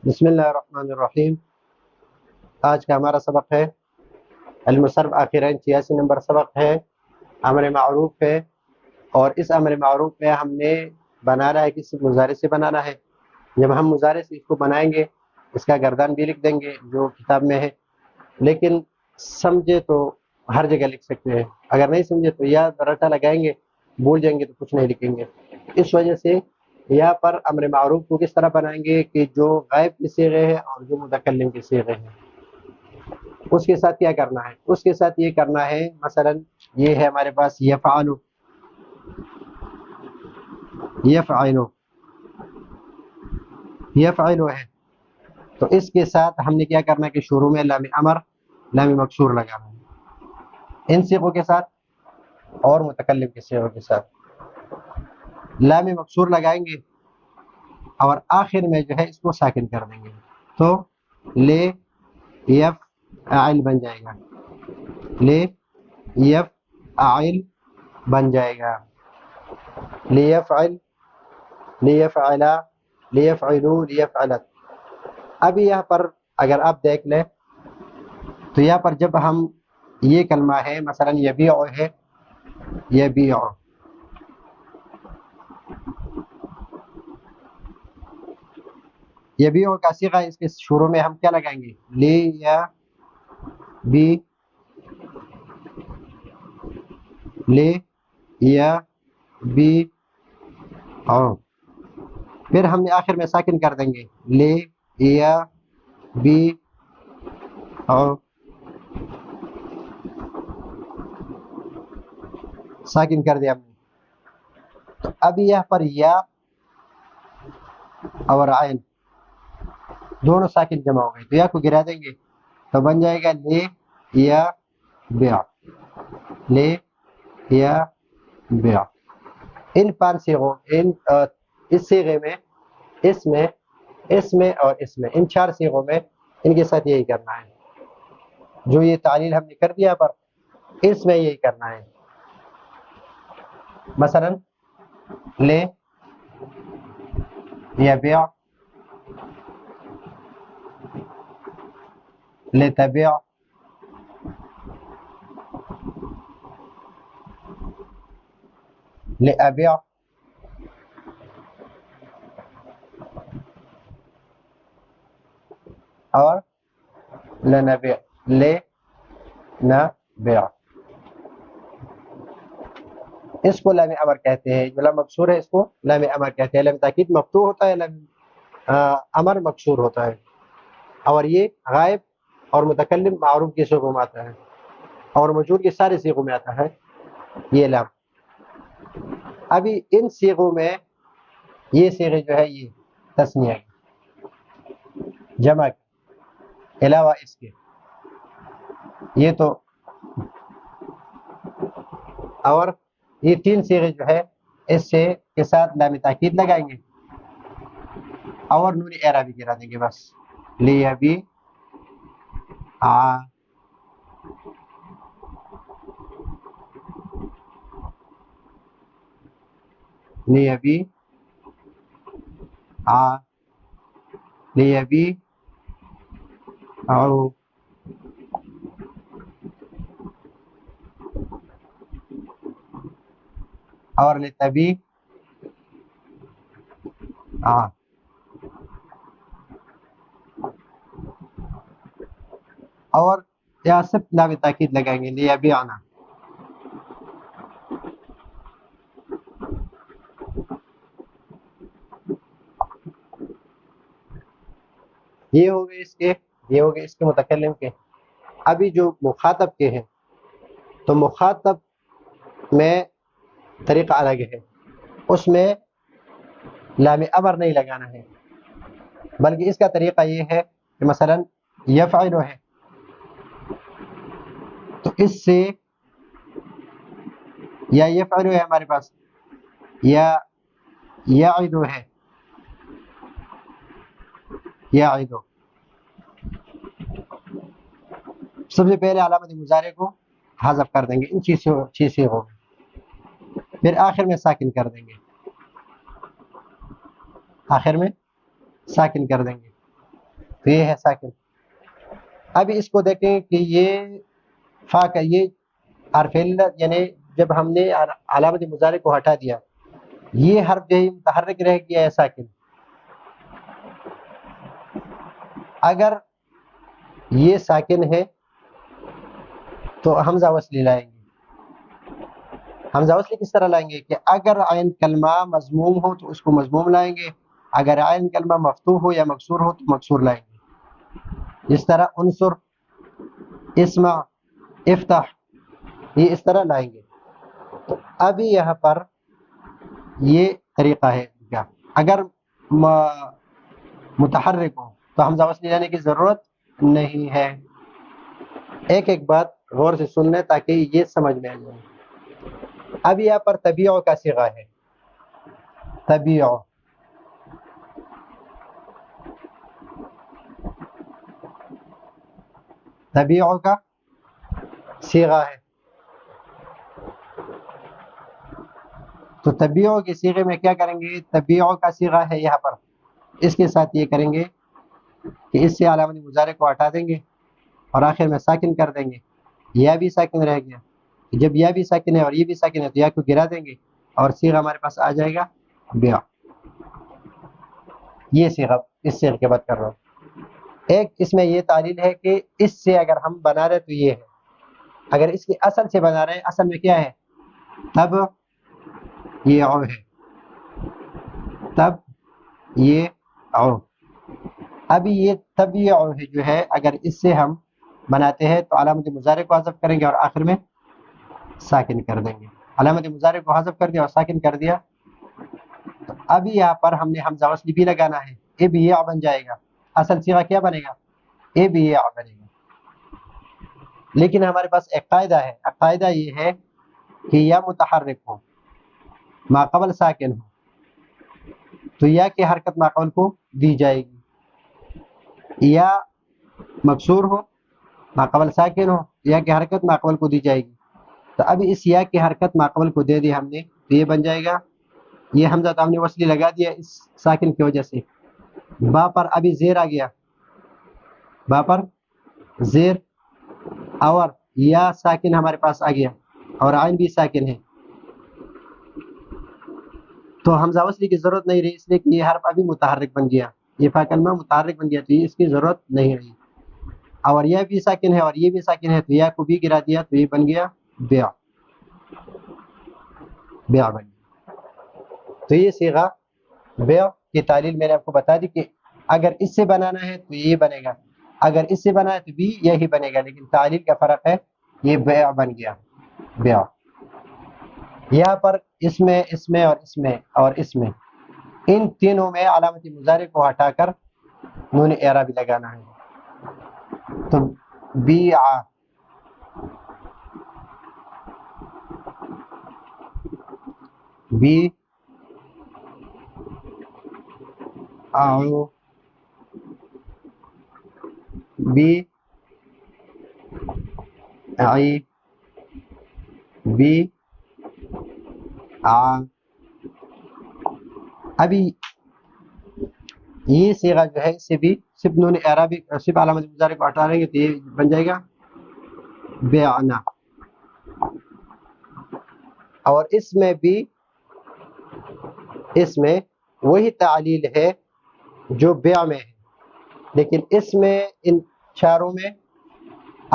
بسم اللہ الرحمن الرحیم۔ آج کا ہمارا سبق ہے المصرف آخرین 86 نمبر سبق ہے، امر معروف ہے، اور اس امر معروف میں ہم نے بنانا ہے کسی مضارع سے بنانا ہے۔ جب ہم مضارع سے اس کو بنائیں گے اس کا گردان بھی لکھ دیں گے جو کتاب میں ہے، لیکن سمجھے تو ہر جگہ لکھ سکتے ہیں، اگر نہیں سمجھے تو یا رٹا لگائیں گے، بھول جائیں گے تو کچھ نہیں لکھیں گے۔ اس وجہ سے یہاں پر امر معروف کو کس طرح بنائیں گے کہ جو غائب کے صیغے ہیں اور جو متکلم کے صیغے ہیں اس کے ساتھ کیا کرنا ہے؟ اس کے ساتھ یہ کرنا ہے، مثلا یہ ہے ہمارے پاس یفعل، یفعل یفعل ہے، تو اس کے ساتھ ہم نے کیا کرنا ہے کہ شروع میں لام امر لام مکسور لگانا ہے ان صیغوں کے ساتھ اور متکلم کے صیغوں کے ساتھ۔ لام مکسور لگائیں گے اور آخر میں جو ہے اس کو ساکن کر دیں گے، تو لے یفعل بن جائے گا، لے یفعل بن جائے گا، لیفعل، لیفعلا، لیفعلو، لیفعلت۔ اب یہاں پر اگر آپ دیکھ لیں تو یہاں پر جب ہم یہ کلمہ ہے مثلا یبیع ہے، یبیع، یبیع کا صیغہ اس کے شروع میں ہم کیا لگائیں گے؟ لی یا بی، لے یا بی، اور پھر ہم نے آخر میں ساکن کر دیں گے، لے یا بی، اور ساکن کر دیا ہم نے۔ تو اب یہاں پر یا اور عین دونوں ساکن جمع ہو گئے، تو یا کو گرا دیں گے تو بن جائے گا لے یا بیع، لے یا بیع۔ ان 5 صیغوں اس صیغے میں، اس میں اور اس میں، ان 4 صیغوں میں ان کے ساتھ یہی کرنا ہے جو یہ تعلیل ہم نے کر دیا پر اس میں یہی کرنا ہے۔ مثلا لے یا بیع، لتبع، لأبع، اور لنبع، لنبع۔ اس کو لام امر کہتے ہیں، جو لام مکسور ہے اس کو لام امر کہتے ہیں۔ لام تاکید مفتوح ہوتا ہے، لام امر مکسور ہوتا ہے، اور یہ غائب اور متکلم معروف کے صیغوں میں آتا ہے اور موجود کے سارے صیغوں میں آتا ہے یہ لام۔ ابھی ان صیغوں میں یہ صیغے جو ہے یہ تسنیہ جمع کے علاوہ اس کے، یہ تو، اور یہ 3 صیغے جو ہے اس سے کے ساتھ لام تاکید لگائیں گے اور نون اعرابی گرا دیں گے بس، لیبی لیبی لیبی او، اور لتبی اور یا صرف لام تاکید لگائیں گے، لیبی آنا۔ یہ ہو گئے اس کے، یہ ہو گئے اس کے متکلم کے۔ ابھی جو مخاطب کے ہیں تو مخاطب میں طریقہ الگ ہے، اس میں لام امر نہیں لگانا ہے، بلکہ اس کا طریقہ یہ ہے کہ مثلا یفعل ہے تو اس سے یا یفعل ہے ہمارے پاس، یا یعد ہے، یعد، سب سے پہلے علامت مضارع کو حذف کر دیں گے ان 6 صیغوں میں، پھر آخر میں ساکن کر دیں گے، آخر میں ساکن کر دیں گے۔ تو یہ ہے ساکن. ابھی اس کو دیکھیں کہ یہ فا کا یہ حرف علت یعنی جب ہم نے علامت مضارع کو ہٹا دیا یہ حرف جو ہے متحرک رہ گیا ہے ساکن. اگر یہ ساکن ہے تو حمزہ وصلی لائیں گے. حمزہ وصلی کس طرح لائیں گے کہ اگر عین کلمہ مضموم ہو تو اس کو مضموم لائیں گے, اگر عین کلمہ مفتوح ہو یا مکسور ہو تو مکسور لائیں گے. اس طرح انصر, اسمع, افتح, یہ اس طرح لائیں گے. تو ابھی یہاں پر یہ طریقہ ہے کیا, اگر متحرک ہو تو حمزہ وصلی لانے کی ضرورت نہیں ہے. ایک ایک بات غور سے سن لیں تاکہ یہ سمجھ میں آ جائے. اب یہاں پر تبیع کا صیغہ ہے, تبیع, تبیع کا صیغہ ہے. تو تبیع کے صیغے میں کیا کریں گے, تبیع کا صیغہ ہے یہاں پر, اس کے ساتھ یہ کریں گے کہ اس سے علامت مضارع کو ہٹا دیں گے اور آخر میں ساکن کر دیں گے. یا بھی ساکن رہ گیا, جب یا بھی ساکن ہے اور یہ بھی ساکن ہے تو یا کو گرا دیں گے اور صیغہ ہمارے پاس آ جائے گا بیع. یہ صیغہ اس صیغے کے بات کر رہا ہوں. ایک اس میں یہ تعلیل ہے کہ اس سے اگر ہم بنا رہے تو یہ ہے, اگر اس کی اصل سے بنا رہے ہیں اصل میں کیا ہے, تب یہ او ہے, تب یہ او. ابھی یہ تب یہ او ہے جو ہے اگر اس سے ہم بناتے ہیں تو علامت مضارع کو حذف کریں گے اور آخر میں ساکن کر دیں گے. علامت مضارع کو حذف کر دیا اور ساکن کر دیا تو ابھی یہاں پر ہم نے حمزہ وصلی بھی لگانا ہے, اے بھی یہ بن جائے گا. اصل صیغہ کیا بنے گا, اے بھی یہ بنے گا. لیکن ہمارے پاس ایک قاعدہ ہے, قاعدہ یہ ہے کہ یا متحرک ہو ما قبل ساکن ہو تو یا کی حرکت ما قبل کو دی جائے گی, یا مکسور ہو ما قبل ساکن ہو یا کی حرکت ما قبل کو دی جائے گی. تو ابھی اس یا کی حرکت ما قبل کو دے دی ہم نے تو یہ بن جائے گا, یہ حمزہ تو ہم نے وصلی لگا دیا اس ساکن کی وجہ سے. با پر ابھی زیر آ گیا, با پر زیر اور یا ساکن ہمارے پاس آ گیا اور عین بھی ساکن ہے تو حمزہ وصلی کی ضرورت نہیں رہی, اس لیے کہ یہ حرف ابھی متحرک بن گیا, یہ فا کلمہ متحرک بن گیا تو اس کی ضرورت نہیں رہی. اور یہ بھی ساکن ہے اور یہ بھی ساکن ہے تو یا کو بھی گرا دیا تو یہ بن گیا بیع, بیع بن گیا. تو یہ صیغہ بیع کی تعلیل میں نے آپ کو بتا دی کہ اگر اس سے بنانا ہے تو یہ بنے گا, اگر اس سے بنا ہے تو بھی یہی بنے گا, لیکن تعلیل کا فرق ہے, یہ بیع بن گیا بیع. یہاں پر اس میں اور اس میں اور اس میں ان تینوں میں علامت مضارع کو ہٹا کر نون اعرابی لگانا ہے. تو بیع, بی آؤ, بی آئی, بی آ. ابھی یہ صیغہ جو ہے اس سے بھی صرف نون اعرابی صرف علامت مضارع کو ہٹا لیں گے تو یہ بن جائے گا بیعنا. اور اس میں بھی اس میں وہی تعلیل ہے جو بیع میں ہے, لیکن اس میں ان چاروں میں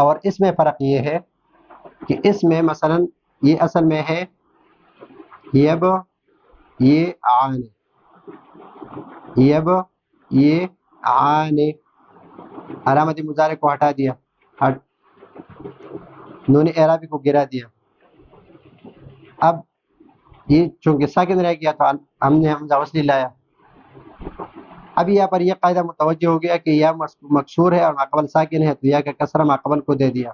اور اس میں فرق یہ ہے کہ اس میں مثلا یہ اصل میں ہے یب یہ آنے, یب یہ آنے, علامت مضارع کو ہٹا دیا, نون اعرابی کو گرا دیا. اب یہ چونکہ ساکن رہ گیا تو ہم نے حمزہ وصلی لایا. ابھی یہاں پر یہ قاعدہ متوجہ ہو گیا کہ یا مکسور ہے اور ما قبل ساکن ہے تو یا کا کسرہ ما قبل کو دے دیا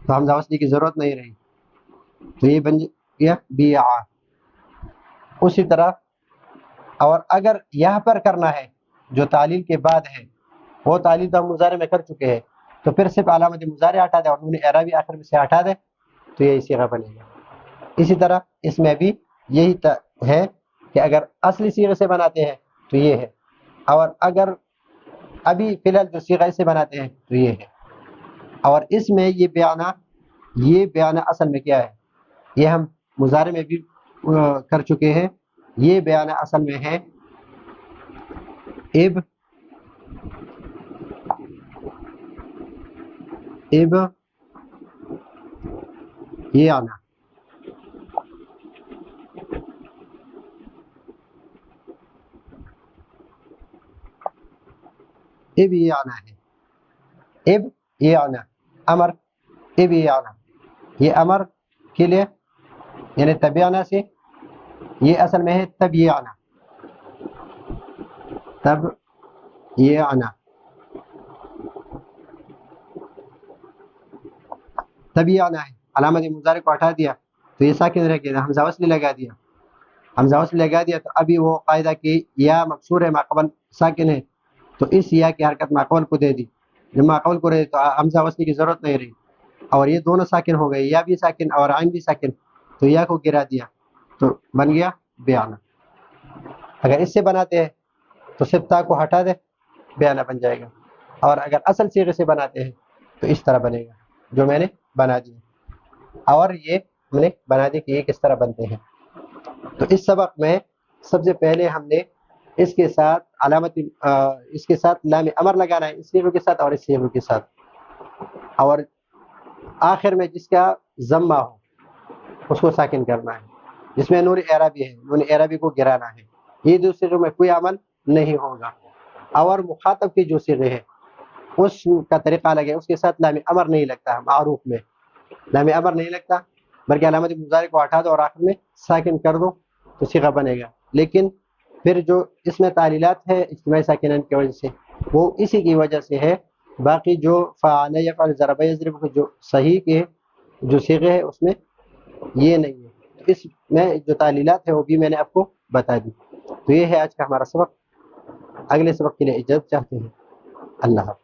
تو حمزہ وصلی کی ضرورت نہیں رہی, تو یہ بن گیا بیع. اسی طرح اور اگر یہاں پر کرنا ہے جو تعلیل کے بعد ہے وہ تعلیل تو ہم مضارع میں کر چکے ہیں تو پھر صرف علامت مضارع ہٹا دے اور نون اعرابی آخر میں سے ہٹا دے تو یہ صیغہ بنے گا. اسی طرح اس میں بھی یہی ہے کہ اگر اصلی صیغے سے بناتے ہیں تو یہ ہے, اور اگر ابھی فی الحال جو صیغہ سے بناتے ہیں تو یہ ہے، اور اس میں یہ بیانہ اصل میں کیا ہے، یہ ہم مضارع میں بھی کر چکے ہیں. یہ بیانہ اصل میں ہے اب یہ آنا. اب یہ آنا ہے، اب یہ آنا امر، اب یہ آنا، یہ امر کے لیے یعنی تبیانہ سے، یہ اصل میں ہے تب یہ آنا، تب یہ آنا، تب یہ آنا ہے. علامت مضارع کو ہٹا دیا تو یہ ساکن رہ گیا، حمزہ وصل لگا دیا، حمزہ وصل لگا دیا تو ابھی وہ قاعدہ کی یا مکسور ہے ماقبل ساکن ہے، تو اس یا کی حرکت ماقبل کو دے دی. جب ماقبل کو رہے تو حمزہ وصل کی ضرورت نہیں رہی، اور یہ دونوں ساکن ہو گئے، یا بھی ساکن اور عین بھی ساکن، تو یا کو گرا دیا تو بن گیا بیانہ. اگر اس سے بناتے ہیں تو صرف تا کو ہٹا دے، بیانہ بن جائے گا. اور اگر اصل صیغے سے بناتے ہیں تو اس طرح بنے گا جو میں نے بنا دیا. اور یہ ہم نے بنا دی کہ یہ کس طرح بنتے ہیں. تو اس سبق میں سب سے پہلے ہم نے اس کے ساتھ علامت اس کے ساتھ لام امر لگانا ہے، اس صیغے کے ساتھ اور اس صیغے کے ساتھ، اور آخر میں جس کا ضمہ ہو اس کو ساکن کرنا ہے، جس میں نون اعرابی ہے نون اعرابی کو گرانا ہے. یہ دو صیغوں میں کوئی عمل نہیں ہوگا. اور مخاطب کے جو صیغے ہیں اس کا طریقہ الگ ہے، اس کے ساتھ لام امر نہیں لگتا، معروف میں لام امر نہیں لگتا، بلکہ علامت مضارع کو ہٹا دو اور آخر میں ساکن کر دو تو صیغہ بنے گا. لیکن پھر جو اس میں تعلیلات ہے اجتماعی ساکنین کی وجہ سے وہ اسی کی وجہ سے ہے. باقی جو فعل یفعل ضرب یضرب کے جو صحیح کے جو صیغے ہیں اس میں یہ نہیں ہے. اس میں جو تعلیلات ہے وہ بھی میں نے آپ کو بتا دی. تو یہ ہے آج کا ہمارا سبق. اگلے سبق کے لیے اجازت چاہتے ہیں. اللہ حافظ.